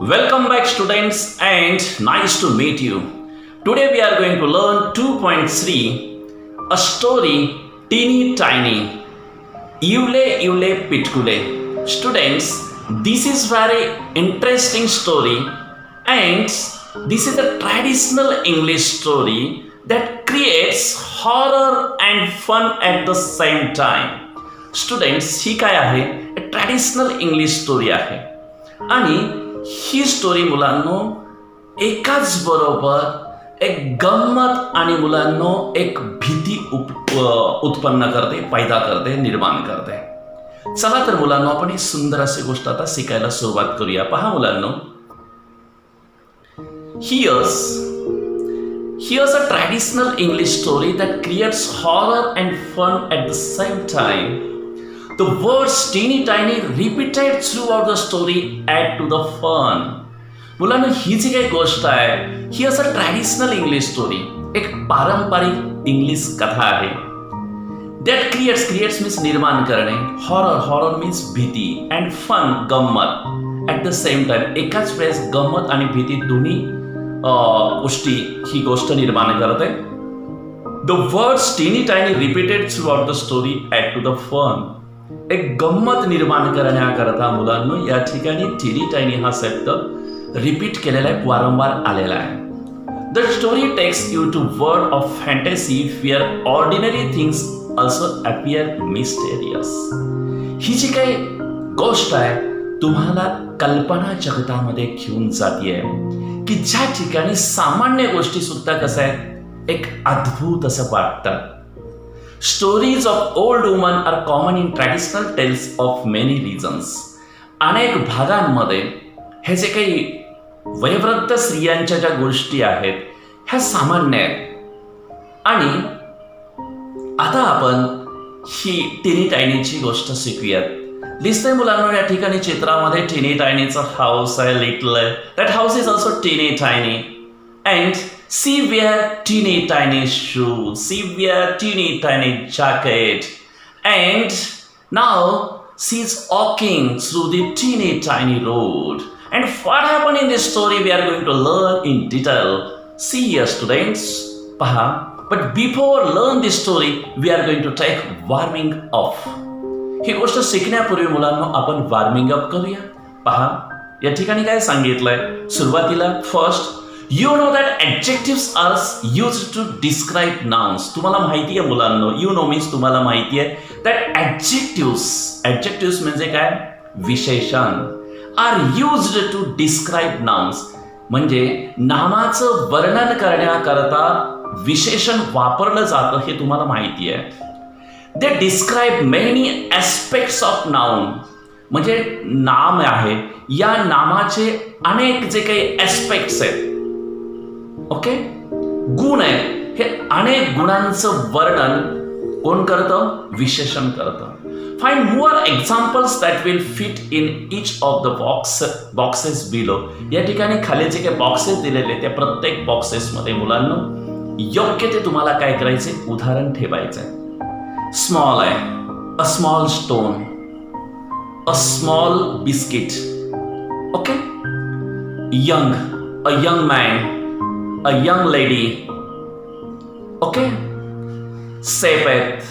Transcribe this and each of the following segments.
Welcome back, students, and nice to meet you. Today we are going to learn 2.3, a story teeny tiny. Yule Yule Pitkule. Students, this is very interesting story, and this is a traditional English story that creates horror and fun at the same time. Students, ही काय आहे? Traditional English story आहे आणि ही story मुलांनो एकाच बरोबर एक गंमत आणि मुलांनो एक भीती उत्पन्न करते, पैदा करते, निर्माण करते. चला तर मुलांनो, आपण एक सुंदर अशी गोष्ट आता शिकायला सुरुवात करूया. पहा मुलांनो, Here's a traditional English story that creates horror and fun at the same time. The words teeny tiny repeated throughout the story add to the fun. मुलांनो, ही जी काही गोष्ट आहे, here's a traditional English story. एक पारंपरिक English कथा आहे. That creates means निर्माण करणे, horror means भीती, and fun गंमत at the same time. एकाच वेळेस गंमत आणि भीती दोन्ही गोष्टी ही गोष्ट निर्माण करते. The words teeny tiny repeated throughout the story add to the fun. एक गंमत निर्माण करण्याकरता मुलांनो या ठिकाणी टीनी टायनी हा शब्द रिपीट केलेला आहे, वारंवार आलेला आहे. The story takes you to world of fantasy where ordinary things also appear mysterious. ही जी काही गोष्ट आहे तुम्हाला कल्पना जगतामध्ये घेऊन जातीये की ज्या ठिकाणी सामान्य गोष्टी सुद्धा कसं आहेत, एक अद्भुत असं वाटतात. Stories of old women are common in traditional tales of many regions. अनेक भागांमध्ये हे जे काही वयोवृद्ध स्त्रियांच्या ज्या गोष्टी आहेत ह्या सामान्य आहेत. आणि आता आपण ही टिनी टायनीची गोष्ट शिकूयात. दिसतंय मुलांना या ठिकाणी चित्रामध्ये टिनी टायनीचा हाऊस आहे, लिटल आहे. That house is also tiny tiny. And she wear teeny tiny shoes, she wear teeny tiny jacket, and now she's walking through the teeny tiny road. And what happened in this story we are going to learn in detail. See here, students, paha. But before learn this story, we are going to take warming up. ही गोष्ट शिकण्यापूर्वी मुलांना आपण warming up करूया. पहा, या ठिकाणी काय सांगितलंय सुरुवातीला. First, you know that adjectives are used to describe nouns. तुम्हाला माहिती आहे मुलांनो, you know means तुम्हाला माहिती आहे that adjectives म्हणजे काय, विशेषण, are used to describe nouns. म्हणजे नामाचं वर्णन करण्याकरता विशेषण वापरलं जातं हे तुम्हाला माहिती आहे. They describe many aspects of noun. म्हणजे नाम आहे, या नामाचे अनेक जे काही ऍस्पेक्ट्स आहेत, ओके, गुण आहेत, हे अनेक गुणांचं वर्णन कोण करतं, विशेषण करतं. Find more examples that will fit in each of the boxes below. या ठिकाणी खाली जे काही बॉक्सेस दिलेले त्या प्रत्येक बॉक्सेसमध्ये मुलांना योग्य ते तुम्हाला काय करायचे, उदाहरण ठेवायचंय. स्मॉल आहे, अ small stone, a small biscuit. Okay. Young, a young man, a young lady. Okay. Shape आहेत,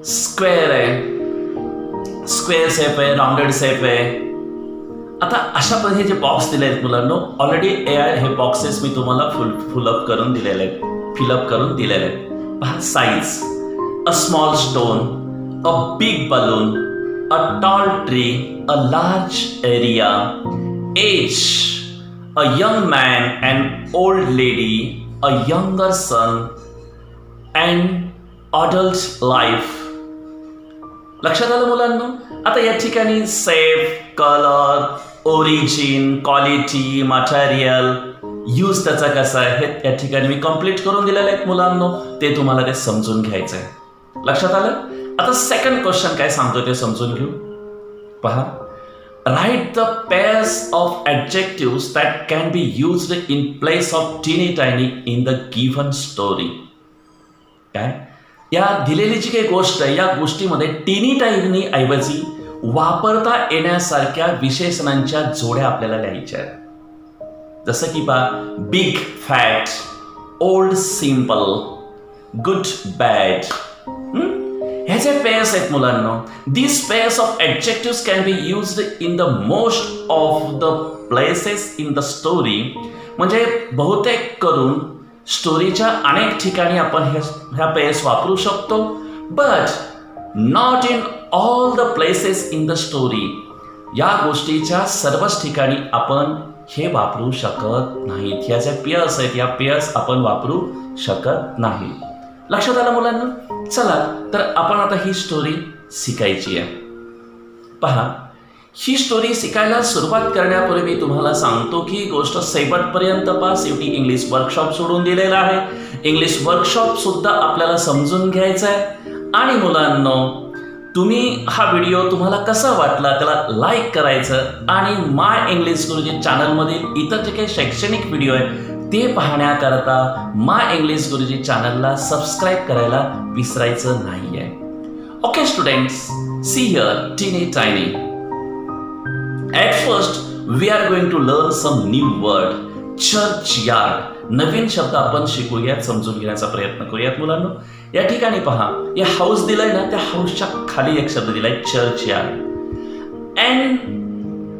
स्क्वेअर आहे, स्क्वेअर शेप आहे, राउंडेड शेप आहे. आता अशा पद्धतीने जे बॉक्स दिले आहेत मुलांनो, ऑलरेडी हे बॉक्सेस मी तुम्हाला फिलअप करून दिलेले आहेत. पहा, size, a small stone, a big balloon, a tall tree, a large area, age, a young man, an old lady, a younger son, and adult life. लक्षात आलं मुलांनो? आता या ठिकाणी shape, colour, origin, quality, material, use त्याचा कसा आहे हे या ठिकाणी मी कंप्लीट करून दिलेले आहेत मुलांनो. ते तुम्हाला ते समजून घ्यायचं आहे. लक्षात आलं? आता सेकंड क्वेश्चन काय सांगतो ते समजून घेऊ. पहा, write the pairs of adjectives that can be used in place of teeny tiny in the given story. काय, या दिलेली जी काही गोष्ट आहे या गोष्टीमध्ये टीनी टायनी ऐवजी वापरता येण्यासारख्या विशेषणांच्या जोड्या आपल्याला लिहायच्या आहेत. जसं की big fat, old simple, good bad. ह्याचे पेयर्स आहेत मुलांना. This pairs of adjectives can be used in the most of the places in the story. म्हणजे बहुतेक करून स्टोरीच्या अनेक ठिकाणी आपण ह्या पेयर्स वापरू शकतो. But not in all the places in the story. या गोष्टीच्या सर्वच ठिकाणी आपण हे वापरू शकत नाहीत. ह्या ज्या पेयर्स आहेत, या पेयर्स आपण वापरू शकत नाही. लक्षात आलं मुलांना? चला तर आपण आता ही स्टोरी शिकायची आहे. पहा, ही स्टोरी शिकायला सुरुवात करण्यापूर्वी मी तुम्हाला सांगतो की ही गोष्ट शेवटपर्यंत पहा. शेवटी इंग्लिश वर्कशॉप सोडून दिलेला आहे. इंग्लिश वर्कशॉप सुद्धा आपल्याला समजून घ्यायचा आहे. आणि मुलांनो, तुम्ही हा व्हिडिओ तुम्हाला कसा वाटला त्याला लाईक करायचं आणि माय इंग्लिश गुरुजी चॅनलमधील इतर जे काही शैक्षणिक व्हिडिओ आहेत ते पाहण्याकरता माय इंग्लिश गुरुजी चॅनलला सबस्क्राईब करायला विसरायचं नाही आहे. Okay students, see here teeny tiny. At first we are going to learn some new word. Church yard. नवीन शब्द आपण शिकूयात, समजून घेण्याचा प्रयत्न करूयात मुलांनो. या ठिकाणी पहा, या हाऊस दिलाय ना, त्या हाऊसच्या खाली एक शब्द दिलाय churchyard.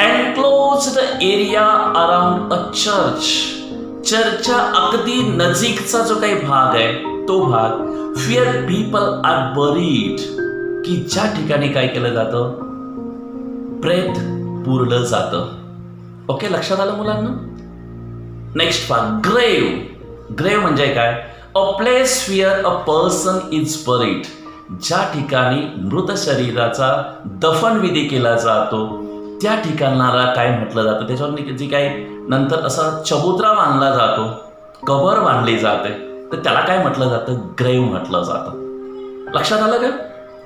Enclosed area around a church. चर्चच्या अगदी नजीकचा जो काही भाग आहे तो भाग. Fear people are buried. की ज्या ठिकाणी काय केलं जातं? प्रेत पुरलं जातं. ओके, लक्षात आलं मुलांना? नेक्स्ट पहा, ग्रेव. ग्रेव म्हणजे काय? A place fear a person is buried. ज्या ठिकाणी मृत शरीराचा दफनविधी केला जातो त्या ठिकाणाला काय म्हटलं जातं? त्याच्यावर जी काही नंतर असा चबुतरा बांधला जातो, कबर बांधली जाते, तर त्याला काय म्हटलं जातं? ग्रेव म्हटलं जातं. लक्षात आलं का?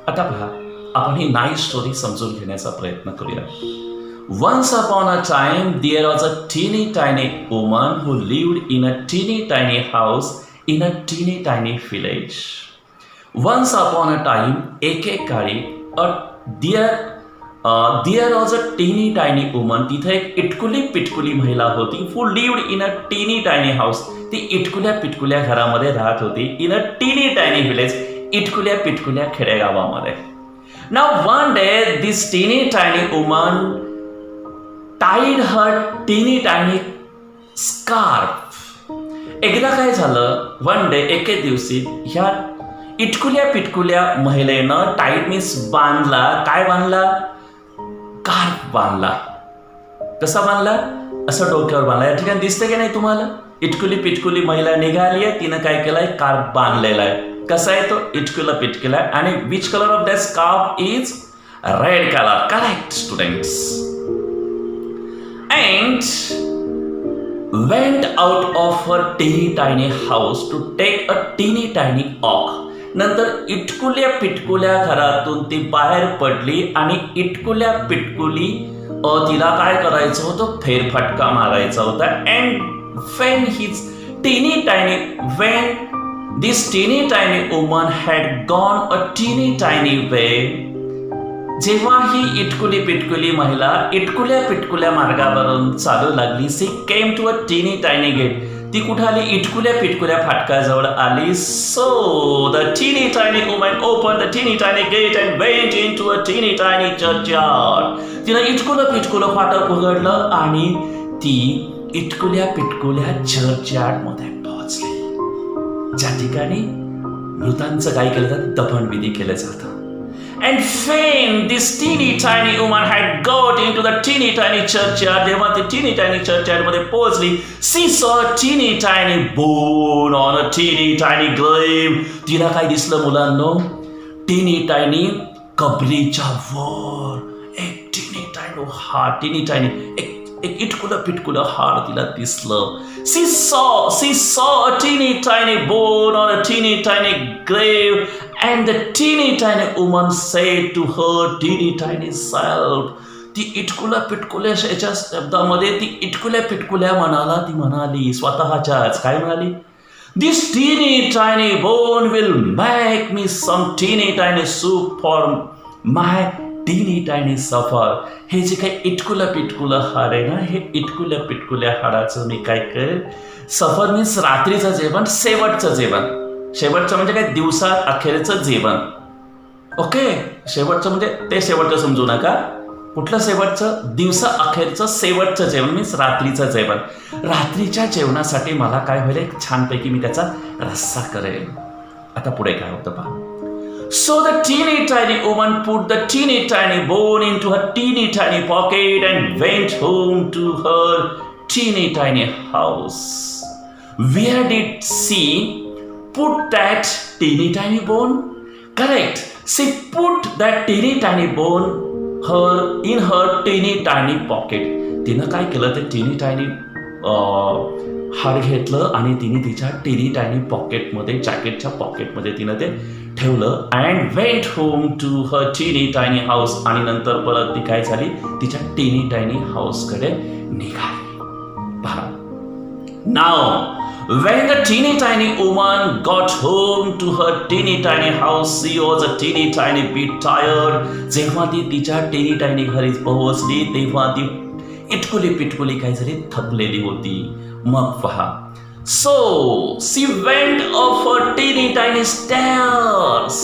आता पहा, आपण ही नाईस स्टोरी समजून घेण्याचा प्रयत्न करूया. Once upon a time, there was a teeny tiny woman who lived in a teeny tiny house in a teeny tiny village. Once upon a time, एकेकाळी there was a teeny tiny woman. तिथे एक इटकुली पिटकुली महिला होती. Who lived in a teeny tiny house. ती इटकुल्या पिटकुल्या घरामध्ये राहत होती. In a teeny tiny village. इटकुल्या पिटकुल्या खेडेगावामध्ये. Now one day, this teeny tiny woman tied her teeny tiny scarf. एकदा काय झालं? वन डे, एके दिवशी ह्या इटकुल्या पिटकुल्या महिलेनं टाईड मीन्स बांधला. काय बांधला? स्कार्फ बांधला. कसा बांधला? असं डोक्यावर बांधला. या ठिकाणी दिसते की नाही तुम्हाला? इटकुली पिटकुली महिला निघाली आहे, तिनं काय केलंय? स्कार्फ बांधलेला आहे. कसा आहे तो? इटकुला पिटकुला. आणि which colour of that scarf is? Red colour. Correct students. And went out of her teeny tiny house to take a teeny tiny walk. नंतर इटकुल्या पिटकुल्या घरातून ती बाहेर पडली आणि इटकुल्या पिटकुली तिला काय करायचं होतं? फेरफटका मारायचा होता. And when this teeny tiny woman had gone a teeny tiny way. जेव्हा ही इटकुली पिटकुली महिला इटकुल्या पिटकुल्या मार्गावरून चालू लागली, C came to a teeny tiny gate. ती कुठे आली? इटकुल्या पिटकुल्या फाटकाजवळ आली. So the teeny tiny woman open the teeny tiny gate and went into a teeny tiny churchyard. तिनं इटकुलं पिटकुलं फाटक उघडलं आणि ती इटकुल्या पिटकुल्या चर्चयार्डमध्ये पोहोचली, ज्या ठिकाणी मृतांचं काय केलं जातं? दफनविधी केलं जातं. And when this teeny tiny woman had got into the teeny tiny churchyard, जेव्हा ती teeny tiny churchyard मध्ये पोहोचली, she saw a teeny tiny bone on a teeny tiny grave. तिला काय दिसलं मुलांनो? teeny tiny कबरीच्या वर एक teeny tiny हाड, teeny tiny एक इटकुलं पिटकुलं हाड तिला दिसलं. She saw a teeny tiny bone on a teeny tiny grave, and the teeny tiny woman said to her teeny tiny self. ती इटकुल्या पिटकुल्या याच्या शब्दामध्ये ती इटकुल्या पिटकुल्या ती म्हणाली स्वतःच्याच. काय म्हणाली? This teeny tiny bone will make me some teeny tiny soup for my टीनी टायनी सफर. हे जे काही इटकुलं पिटकुलं हाड आहे ना, हे इटकुल्या पिटकुल्या हाडाचं मी काय करेल, सफर मीन्स रात्रीचं जेवण, शेवटचं जेवण. शेवटचं म्हणजे काय, दिवसा अखेरचं जेवण. ओके, शेवटचं म्हणजे ते शेवटचं समजू नका. कुठलं शेवटचं, दिवसा अखेरचं शेवटचं जेवण मीन्स रात्रीचं जेवण. रात्रीच्या जेवणासाठी मला काय होईल, एक छानपैकी मी त्याचा रस्सा करेल. आता पुढे काय होतं पहा. So the teeny tiny woman put the teeny tiny bone into her teeny tiny pocket and went home to her teeny tiny house. Where did she put that teeny tiny bone? Correct. She put that teeny tiny bone in her teeny tiny pocket. तिनं काय केलं, ते teeny tiny हाड घेतलं आणि तिने तिच्या tiny tiny पॉकेटमध्ये, जॅकेटच्या पॉकेटमध्ये तिनं ते ठेवलं. And went home to her teeny tiny house. आणि नंतर परत ती काय झाली, तिच्या टिनी टायनी हाऊसकडे निघाली. पहा. नाव when the teeny tiny woman got home to her teeny tiny house, she was a teeny tiny bit tired. जेव्हा ती तिच्या टिनी टायनी घरी पोहोचली तेव्हा ती इटकुली पिटकुली काय झाली, थकलेली होती. मग पहा. So she went up her teeny tiny stairs.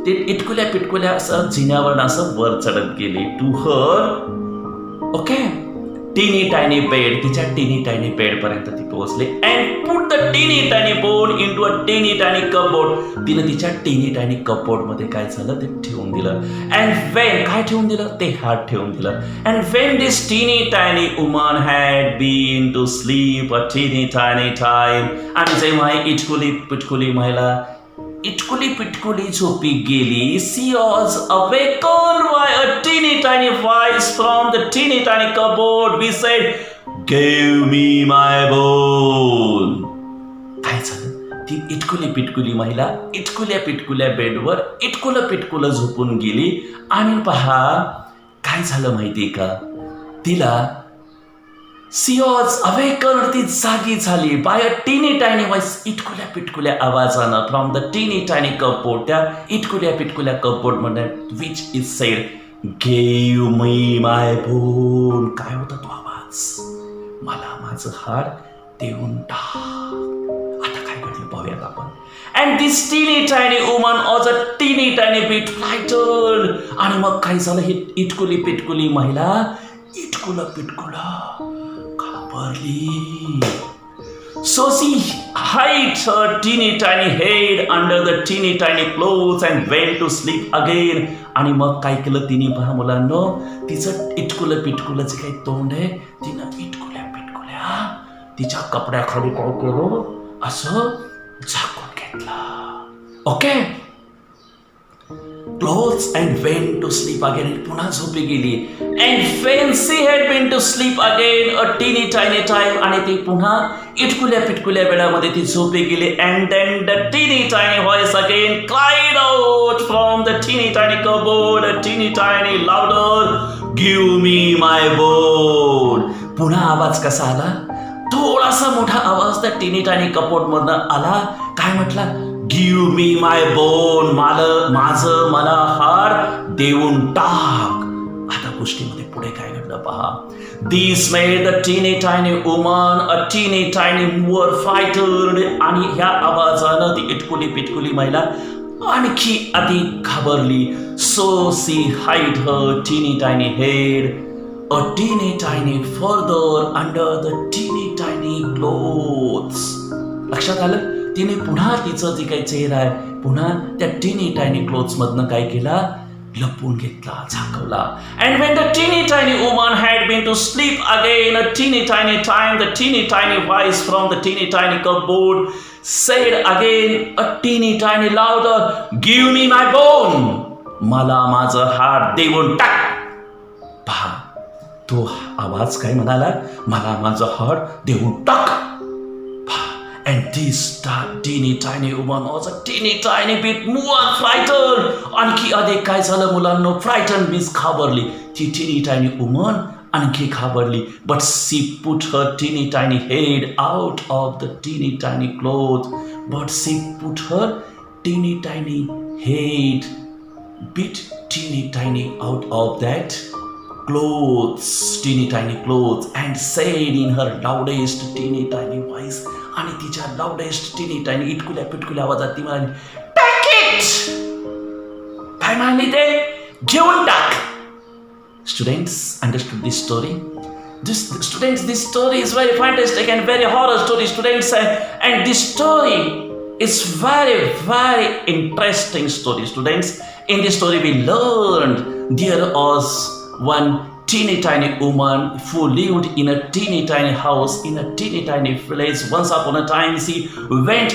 ती इटकुल्या पिटकुल्या असं जिन्यावर असं वर चढत गेली. To her okay teeny tiny bed, तिच्या टीनी टायनी बेड पर्यंत ती पोहोचली. And put the teeny tiny bone into a teeny tiny cupboard. तिनं तिच्या टीनी टायनी कपबोर्ड मध्ये काय झालं, ते ठेवून दिलं. अँड वेन काय ठेवून दिलं, ते हात ठेवून दिलं. And when this teeny tiny woman had been to sleep a teeny tiny time. आणि जेव्हा इटकुली पिटकुली महिला इटकुली पिटकुली झोपी गेली, she was awaken by a teeny tiny voice from the teeny tiny cupboard. We said, give me my bone. काय झालं, ती इटकुली पिटकुली महिला इटकुल्या पिटकुल्या बेडवर इटकुलं पिटकुलं झोपून गेली. आणि पहा काय झालं माहितीये का, तिला सी वॉज अवेकन, ती जागी झाली bye a teeny tiny voice, इटकुल्या पिटकुल्या आवाजानं, from the teeny tiny cupboard, त्या इटकुल्या पिटकुल्या कपबोर्ड मध्ये, which is sed, give me my bone. काय होता तो आवाज, मला माझं हाड देऊन टाक. आता काय घडलं पाहूयात आपण. And this teeny tiny woman was a teeny tiny bit frightened. आणि मग काय झालं, ही इटकुली पिटकुली महिला इटकुलं पिटकुलं घाबरली. So she hid her teeny tiny head under the teeny tiny clothes and went to sleep again. आणि मग काय केलं तिने, पहा मुलांनो, तिचं इटकुलं पिटकुलं जे काही तोंड आहे, तिनं इटकुल्या पिटकुल्या तिच्या कपड्याखाली काय केलं, असं झाकून घेतलं. Okay, clothes and went to sleep again. पुन्हा झोपी गेली. And when she had been to sleep again a teeny tiny time, आणि ती पुन्हा इटकुल्या पिटकुल्या वेळामध्ये ती झोपी गेली. And then the teeny tiny voice again cried out from the teeny tiny cupboard, a teeny tiny louder, give me my bone. पुन्हा आवाज कसा आला, थोडासा मोठा आवाज त्या टीनी टायनी कपबोर्ड मधनं आला. काय म्हटला, गिव्ह मी माय बोन, मला हाड देऊन टाक. आता गोष्टीमध्ये पुढे काय घडलं पहा. दिस made the teeny tiny woman a teeny tiny मोर फ्रायटन्ड. आणि ह्या आवाजानं ती इटकुली पिटकुली महिला आणखी अधिक घाबरली. सो सी हाईड हर टीनी tiny head a teeny tiny further under the teeny tiny clothes. लक्षात आलं, तिने पुन्हा तिचं जे काही चेहरा आहे पुन्हा त्या टीनी टायनी क्लोथ्स मधनं काय केला, लपून घेतला, झाकवला. And when the teeny tiny woman had been to sleep again a teeny tiny time, the teeny tiny voice from the teeny tiny cupboard said again a teeny tiny louder, give me my bone. मला माझं हाड देऊन टाक. पहा, तो आवाज काय म्हणाला, मला माझं हाड देऊन टाक. And this teeny tiny woman was a teeny tiny bit more frightened. आणखी अधिक काय झालं मुलांनो, frightened means घाबरली. ती teeny tiny woman आणखी घाबरली. But she put her teeny tiny head out of the teeny tiny cloth. But she put her teeny tiny head bit teeny tiny out of that clothes, teeny tiny clothes, and said in her loudest teeny tiny voice, आणि तिच्या loudest teeny tiny इटकुल्या पिटकुल्या आवाजात ती म्हणाली, "Take it!" काय म्हणाली ते? घेऊन टाक. Students understood this story? This story is very fantastic and very horror story, students, and this story is very, very interesting story, students. In this story, we learned there was one teeny tiny woman who lived in a teeny tiny house in a teeny tiny village. Once upon a time, she went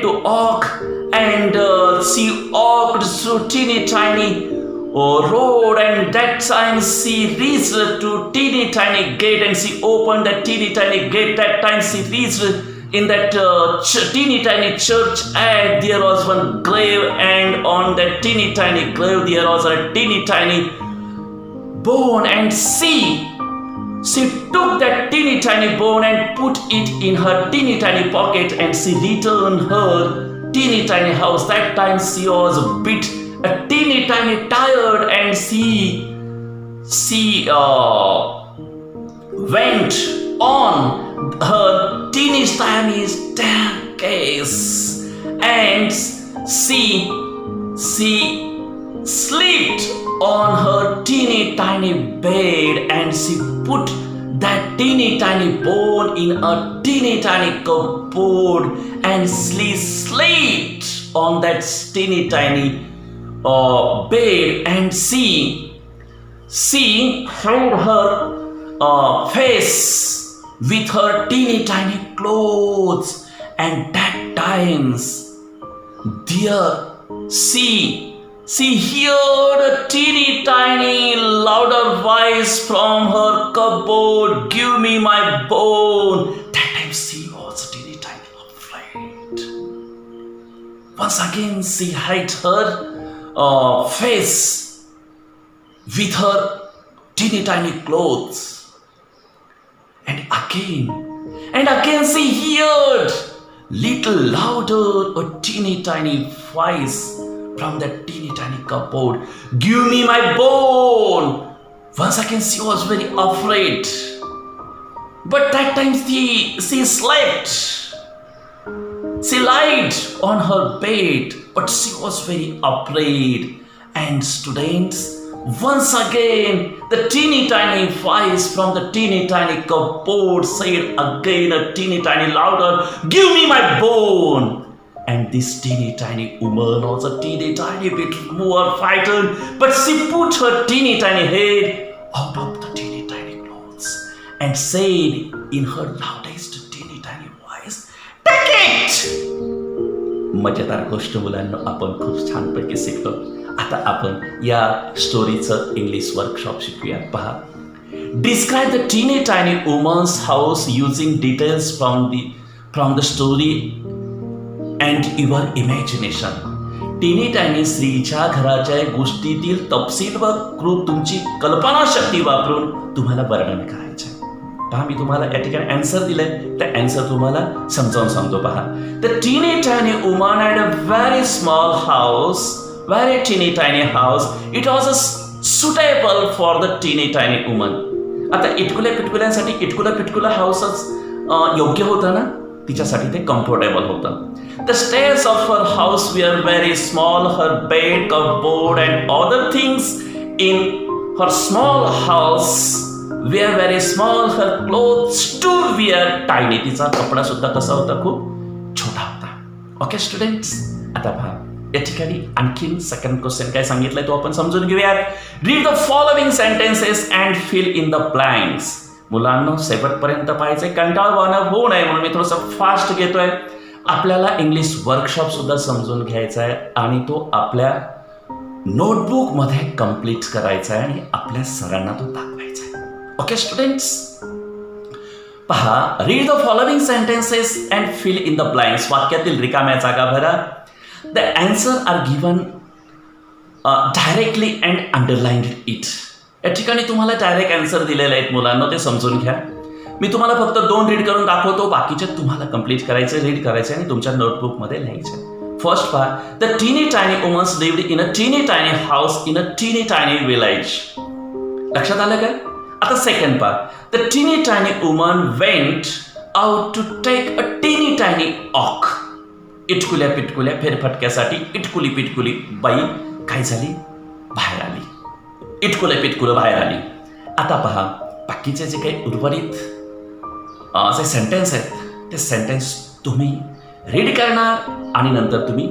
to walk, and she walked through teeny tiny road, and that time she reached to teeny tiny gate, and she opened that teeny tiny gate. That time she reached in that teeny tiny church, and there was one grave, and on that teeny tiny grave there was a teeny tiny bone, and she took that teeny tiny bone and put it in her teeny tiny pocket, and she returned her teeny tiny house. That time she was a teeny tiny tired, and she went on her teeny tiny staircase, and she slept on her teeny tiny bed, and she put that teeny tiny bone in a teeny tiny cupboard, and she slept on that teeny tiny bed, and she held her face with her teeny tiny clothes, and that times there she heard a teeny tiny louder voice from her cupboard, "Give me my bone." That time she was teeny tiny afraid. Once again she hid her face with her teeny tiny clothes, and again she heard little louder a teeny tiny voice from that teeny tiny cupboard, "Give me my bone." Once again she was very afraid, but that time she slept. She lied on her bed, but she was very afraid. And students, once again the teeny tiny voice from the teeny tiny cupboard said again a teeny tiny louder, "Give me my bone." And this teeny tiny woman was a teeny tiny bit more frightened, but she put her teeny tiny head out of the teeny tiny clothes and said in her loudest teeny tiny voice, "Take it!" मजेदार गोष्ट मुलांना आपण खूप छानपैकी शिकलो. आता आपण या स्टोरीचं इंग्लिश वर्कशॉप शिकूया. पहा, describe the teeny tiny woman's house using details from the story and your imagination. Teeny tiny स्त्रीच्या घराच्या गोष्टीतील तपशील व तुमची कल्पनाशक्ती वापरून तुम्हाला वर्णन करायचं. पहा, मी तुम्हाला या ठिकाणी आन्सर दिलंय, त्या आन्सर तुम्हाला समजावून सांगतो. पहा, the teeny tiny woman had a very small house, very teeny tiny house. It was suitable for the teeny tiny woman. आता इटकुल्या पिटकुल्यांसाठी इटकुला पिटकुला हाऊसच योग्य होतं ना, तिच्यासाठी ते कम्फर्टेबल होतं. The stairs of her house were very small. Her bed, cupboard and other things in her small house were very small. Her clothes too were tiny. तिचा कपडा सुद्धा कसा होता, खूप छोटा होता. ओके स्टुडंट्स, आता पहा या ठिकाणी आणखीन सेकंड क्वेश्चन काय सांगितलंय तो आपण समजून घेऊयात. Read the following sentences and fill in the blanks. मुलांना शेवटपर्यंत पाहायचंय, कंटाळवाणं होऊ नये म्हणून मी थोडंसं फास्ट घेतोय. आपल्याला इंग्लिश वर्कशॉप सुद्धा समजून घ्यायचा आहे आणि तो आपल्या नोटबुकमध्ये कंप्लीट करायचा आहे आणि आपल्या सरांना तो दाखवायचा आहे. ओके स्टुडंट्स, पहा, read the following sentences and fill in the blanks. वाक्यातील रिकाम्या जागा भरा. The answer are given directly and underlined it. या ठिकाणी तुम्हाला डायरेक्ट आन्सर दिलेले आहेत मुलांना, ते समजून घ्या. मी तुम्हाला फक्त 2 रीड करून दाखवतो, बाकीचे तुम्हाला कंप्लीट करायचे, रीड करायचे आणि तुमच्या नोटबुकमध्ये लिहायचे. First part, the teeny tiny women's lived in a teeny tiny house in a teeny tiny village. लक्षात आलं काय? आता second part, the teeny tiny woman went out to take a teeny tiny awk. इटकुल्या पिटकुल्या फेरफटक्यासाठी इटकुली पिटकुली बाई काय झाली? बाहेर आली. इटकुल्या पिटकुलं बाहेर आली. आता पहा, बाकीचे जे काही उर्वरित जे सेंटेन्स आहेत ते सेंटेन्स तुम्ही रीड करणार आणि नंतर तुम्ही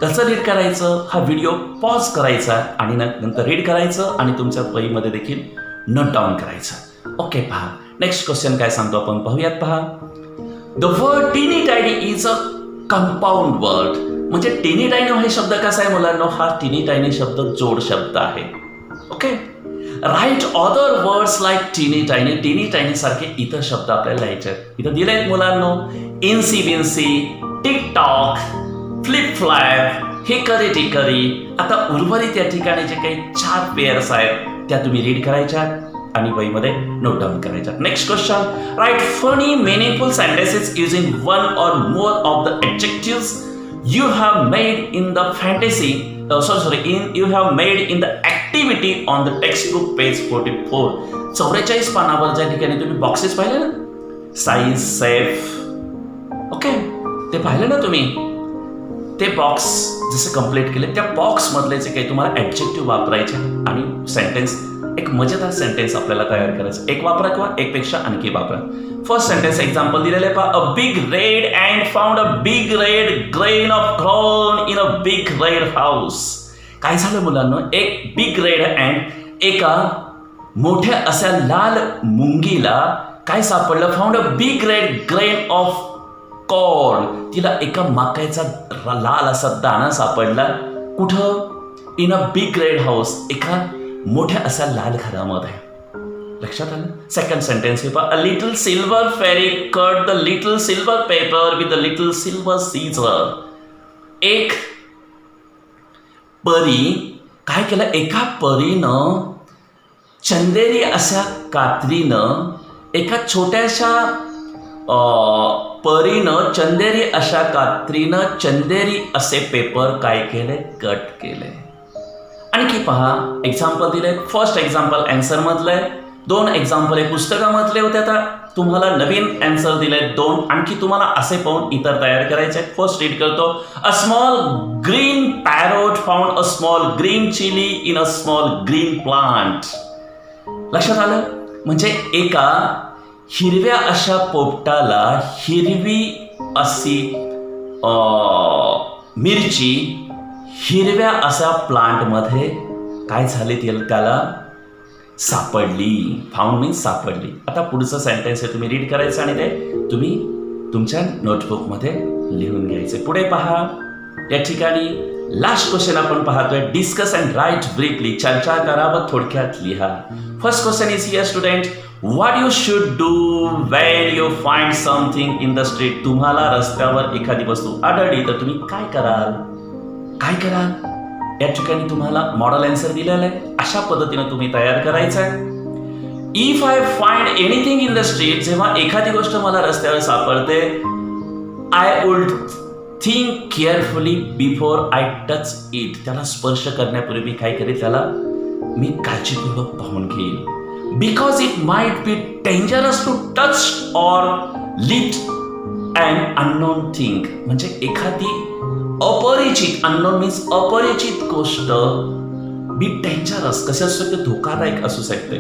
कसं रीड करायचं, हा व्हिडिओ पॉज करायचा आणि नंतर रीड करायचं आणि तुमच्या वहीमध्ये देखील नोट डाऊन करायचं. ओके, पहा नेक्स्ट क्वेश्चन काय सांगतो आपण पाहूयात. पहा, द वर्ड टीनी tiny is a compound word. म्हणजे टीनी टायनी हा शब्द कसा आहे मुलांनो? हा टीनी टायनी शब्द जोड शब्द आहे. Okay, right other words like teeny tiny. Teeny tiny सारखे इतर शब्द आपल्याला लिहायचे आहेत. इथं दिले आहेत मुलांनो, incy बिन्सी, TikTok, flip flap, hickory टिकरी. आता उर्वरित या ठिकाणी जे काही 4 पेअर्स आहेत त्या तुम्ही रीड करायच्या आणि वहीमध्ये नोट डाऊन करायच्या. Next question, right funny meaningful sentences using one or more of the adjectives you have made in the fantasy you have made in the activity on the textbook page 44. 44 पानावर ज्या ठिकाणी तुम्ही boxes पाहिले ना, size, safe, okay, ते पाहिले ना तुम्ही, ते बॉक्स जसे कंप्लीट केले त्या बॉक्स मधले जे काही तुम्हाला ऍडजेक्टिव्ह वापरायचे आणि सेंटेन्स, एक मजेदार सेंटेन्स आपल्याला तयार करायचं. एक वापरा किंवा एकपेक्षा आणखी वापरा. फर्स्ट सेंटेन्स एक्झाम्पल दिलेलं आहे पहा, a big red and found a big red grain of corn in a big red house. काय झालं मुलांना? एक बिग रेड अँड एका मोठ्या अशा लाल मुंगीला काय सापडलं? Found a big red grain of corn. तिला एका मक्याचा लाल असा दाणा सापडला. कुठं? In a big red house, एका मोठ्या अशा लाल घरामध्ये. लक्षात आलं? सेकंड सेंटेन्स हे पहा, a little silver fairy cut the little silver paper with the little silver scissor. एक परी काय केलं? एका परीनं चंदेरी अशा कात्रीनं, एका छोट्याशा परीनं चंदेरी अशा कात्रीनं चंदेरी असे पेपर काय केले? कट केले. आणखी पहा, एक्झाम्पल दिले. फर्स्ट एक्झाम्पल अँसर मधलं आहे, 2 एक्झाम्पल हे पुस्तकामधले होते. आता तुम्हाला नवीन अँसर दिले 2, आणखी तुम्हाला असे पाहून इतर तयार करायचे आहेत. फर्स्ट रीड करतो, a small green parrot found a small green chilli in a small green plant. लक्षात आलं? म्हणजे एका हिरव्या अशा पोपटाला हिरवी अशी मिरची हिरव्या अशा प्लांटमध्ये काय झाले त्याला सापडली. फाउंड मीन्स सापडली. आता पुढचं सेंटेन्स आहे तुम्ही रीड करायचं आणि ते तुम्ही तुमच्या नोटबुकमध्ये लिहून घ्यायचे. पुढे पहा, या ठिकाणी लास्ट क्वेश्चन आपण पाहतोय, डिस्कस अँड राईट ब्रीफली. चर्चा करा व थोडक्यात लिहा. First question is here student, what you should do when you find something in the street. तुम्हाला रस्त्यावर एखादी वस्तू आढळली तर तुम्ही काय कराल? काय कराल? या ठिकाणी तुम्हाला मॉडेल आन्सर दिलेला आहे. अशा पद्धतीने तुम्ही तयार करायचं आहे. If I find anything in the street, जेव्हा एखादी गोष्ट मला रस्त्यावर सापडते, I would think carefully before I touch it. त्याला स्पर्श करण्यापूर्वी काय करेल? त्याला मी काळजीपूर्वक पाहून घेईल. Because it might be dangerous to touch or lift and unknown thing. म्हणजे एखादी अपरिचित, अननोन मीन्स अपरिचित गोष्ट, बी डेंजरस कसे असू शकते? धोकादायक असू शकते.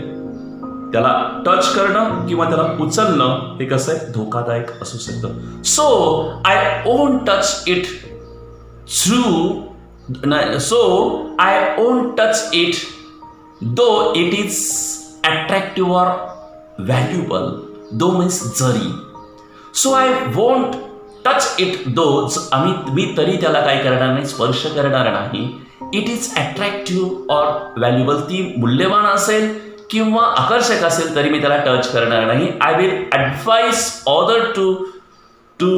त्याला टच करणं किंवा त्याला उचलणं हे कसं आहे? धोकादायक असू शकतं. So I won't touch it though it is attractive or valuable. Though means जरी. So I won't touch it though, मी तरी त्याला काय करणार नाही? स्पर्श करणार नाही. It is attractive or valuable. ती मूल्यवान असेल किंवा आकर्षक असेल तरी मी त्याला टच करणार नाही. I will advise other to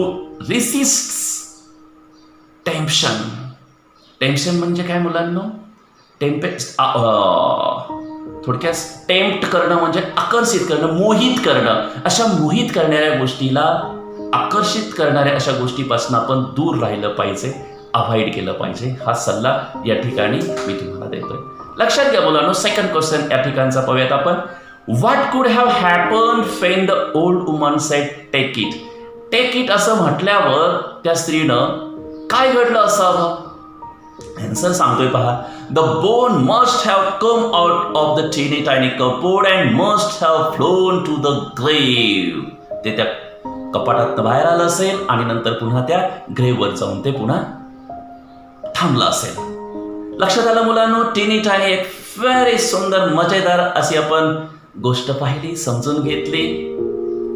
resist temptation. Temptation म्हणजे काय मुलांनो? थोडक्यात टेम्प्ट करणं म्हणजे आकर्षित करणं, मोहित करणं. अशा मोहित करणाऱ्या गोष्टीला, आकर्षित करणाऱ्या अशा गोष्टीपासून आपण दूर राहिलं पाहिजे अवॉइड केलं पाहिजे. हा सल्ला या ठिकाणी मी तुम्हाला देतोय. लक्षात घ्या मुलांनो, सेकंड क्वेश्चन या ठिकाणचा पाहूयात आपण. What could have happened when the old woman said take it. Take it असं म्हटल्यावर त्या स्त्रीनं काय घडलं असावं? आन्सर सांगतोय पहा. The bone must have come out of the teeny tiny cupboard and must have flown to the grave. ते त्या कपाटात बाहेर आलं असेल आणि नंतर पुन्हा त्या ग्रेव्हवर जाऊन ते पुन्हा थांबलं असेल. लक्षात आलं मुलांनो, टीनी टायनी एक व्हेरी सुंदर मजेदार अशी आपण गोष्ट पाहिली, समजून घेतली.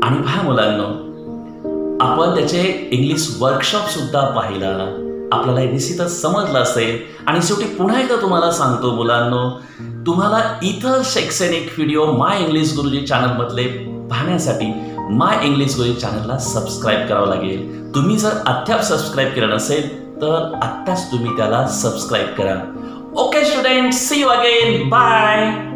आणि पहा मुलांनो, आपण त्याचे इंग्लिश वर्कशॉप सुद्धा पाहिला. आपल्याला निश्चितच समजलं असेल. आणि शेवटी पुन्हा एकदा तुम्हाला सांगतो मुलांनो, तुम्हाला इतर शैक्षणिक व्हिडिओ माय इंग्लिश गुरुजी चॅनलमधले पाहण्यासाठी माय इंग्लिश गुरुजी चॅनलला सबस्क्राईब करावं लागेल. तुम्ही जर अद्याप सबस्क्राईब केलं नसेल तर आत्ताच तुम्ही त्याला सबस्क्राईब करा. Okay student, see you again, bye.